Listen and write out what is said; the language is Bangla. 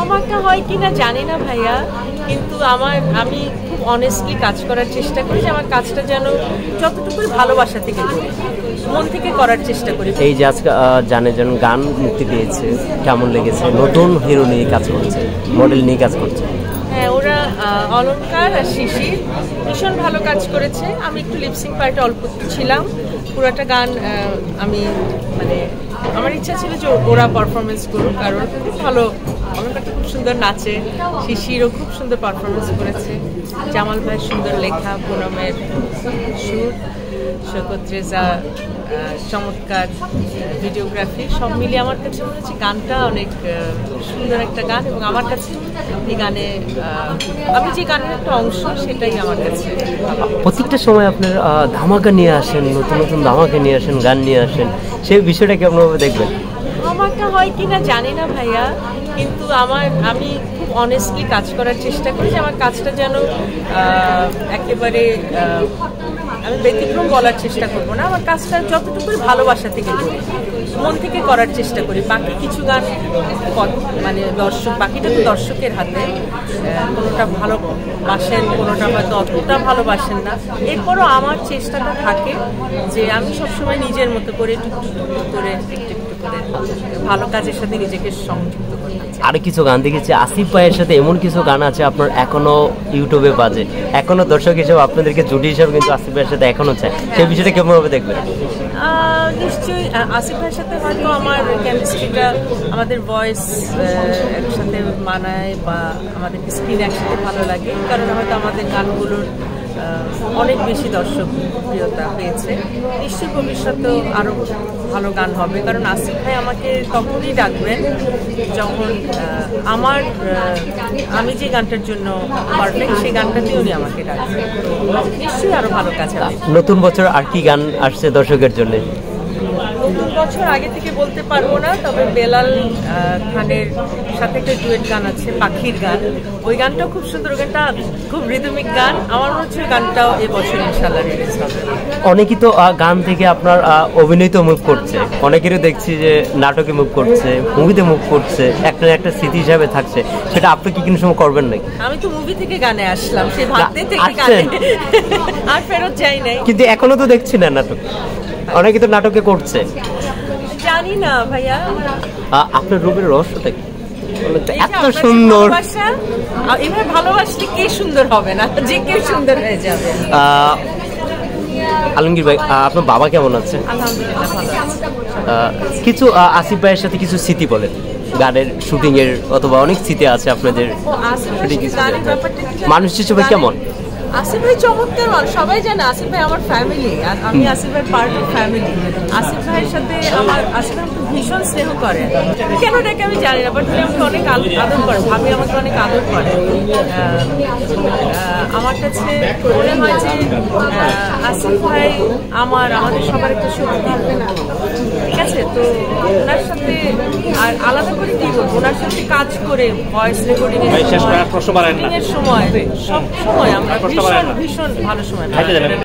আমাকে হয় কিনা জানি না ভাইয়া, কিন্তু আমি খুব অনেস্টলি কাজ করার চেষ্টা করি, যে আমার কাজটা যেন যতটুকুই ভালোবাসা থেকে করি, মন থেকে করার চেষ্টা করি। এই যে আজকে জানে যেন গান মুক্তি পেয়েছে, কেমন লেগেছে? নতুন হিরো নিয়ে কাজ করছে, মডেল নিয়ে কাজ করছে। হ্যাঁ, ওরা অলঙ্কার আর শিশির ভীষণ ভালো কাজ করেছে। আমি একটু লিপসিং পার্টে অল্প ছিলাম, পুরোটা গান আমি মানে আমার ইচ্ছা ছিল যে ওরা পারফরমেন্স করুক, কারণ খুব ভালো, অলঙ্কারটা খুব সুন্দর নাচে, শিশিরও খুব সুন্দর পারফরমেন্স করেছে, জামাল ভাই সুন্দর লেখা, পুনমের সুর, শৌকত রেজা চমৎকার ভিডিওগ্রাফি, সব মিলিয়ে আমার কাছে মনে হচ্ছে গানটা অনেক সুন্দর একটা গান। এবং আমার কাছে এই গানে আমি যে গানের একটা অংশ, সেটাই আমার কাছে। প্রত্যেকটা সময় আপনার ধামাকা নিয়ে আসেন, নতুন নতুন ধামাকা নিয়ে আসেন, গান নিয়ে আসেন, সেই বিষয়টা কেমনভাবে দেখবেন? ধামাকা হয় কিনা জানি না ভাইয়া, কিন্তু আমি খুব অনেস্টলি কাজ করার চেষ্টা করি, যে আমার কাজটা যেন একেবারে আমি ব্যতিক্রম বলার চেষ্টা করবো না, আমার কাজটা যতটুকুই ভালোবাসা থেকে করি, মন থেকে করার চেষ্টা করি। বাকি কিছু গান মানে বাকিটা তো দর্শকের হাতে, কোনোটা ভালোবাসেন, কোনোটা হয়তো অতটা ভালোবাসেন না, এরপরও আমার চেষ্টাটা থাকে যে আমি সবসময় নিজের মতো করে টুকটুক করে ভালো কাজের সাথে নিজেকে সংযুক্ত করি। আরো কিছু গান দেখেছি আসিফ ভাইয়ের সাথে, এমন কিছু গান আছে আপনার এখনো ইউটিউবে বাজে, এখনো দর্শক হিসেবে আপনাদেরকে জুটি হিসেবে কিন্তু আসিফ ভাইয়ের সাথে এখনো চায়, সেই বিষয়টা কেমন ভাবে দেখবেন? নিশ্চয়ই আসিফ ভাইয়ের সাথে হয়তো আমার কেমিস্ট্রিটা, আমাদের ভয়েস একসাথে মানায়, বা আমাদের স্ক্রিন একসাথে ভালো লাগে, কারণ হয়তো আমাদের গানগুলোর অনেক বেশি দর্শক প্রিয়তা পেয়েছে। নিশ্চয়ই ভবিষ্যতেও আরও ভালো গান হবে, কারণ আসিফ ভাই আমাকে তখনই ডাকবেন যখন আমি যে গানটার জন্য পারফেক্ট, সেই গানটাতেই উনি আমাকে ডাকবেন। নিশ্চয়ই আরও ভালো কাজ হবে। নতুন বছর আর কি গান আসছে দর্শকের জন্য? নতুন বছর আগে থেকে বলতে পারবো না, তবে বেলাল খানের সাথে একটা ডুয়েট গান আছে, পাখির গান, ওই গানটাও খুব সুন্দর, গানটা খুব রিদমিক গান, আমার মনে হচ্ছে গানটাও এবছর ইনশাআল্লাহ রিলিজ হবে। অনেকেই তো গান থেকে আপনার অভিনয় তো মুভ করছে, অনেকেরও দেখছি যে নাটকে মুভ করছে, মুভিতে মুভ করছে, একটা স্মৃতি হিসাবে থাকছে, সেটা আপনি কি কোনো সময় করবেন নাকি? আমি তো মুভি থেকে গানে আসলাম, সেই ভাবতে থেকে গানে আর ফেরত যাই নাই, কিন্তু এখনো তো দেখছি না নাটক, অনেকে তো নাটকে করছে। জানি না ভাইয়া, আপনার রূপের রহস্যটা কি? এত সুন্দর, এভাবে ভালোবাসলে কে সুন্দর হবে না, যে কেউ সুন্দর হয়ে যাবে। আলমগীর ভাই, আপনার বাবা কেমন আছে? আলহামদুলিল্লাহ ভালো আছে। কিছু আসিফ ভাইয়ের সাথে কিছু স্মৃতি বলেন, গানের শুটিং এর, অথবা অনেক স্মৃতি আছে আপনাদের। মানুষ হিসেবে কেমন? আসিফ ভাই চমৎকার মানুষ, সবাই জানে আসিফ ভাই আমার ফ্যামিলি, আর আমি আসিফ ভাই পার্ট অফ ফ্যামিলি। আসিফ ভাইয়ের সাথে আসিফ ভাই আমাকে ভীষণ স্নেহ করে, কেন ডেকে আমি জানি না, বাট উনি আমাকে অনেক আদর করে, ভাবি আমাকে অনেক আদর করে। আমার কাছে মনে হয় যে আসিফ ভাই আমাদের সবার একটা শক্তি, ঠিক আছে? তো ওনার সাথে আর আলাদা করে কি বলবো, ওনার সাথে কাজ করে ভয়েস রেকর্ডিং এর সময়, সব সময় আমরা ভীষণ ভালো সময়।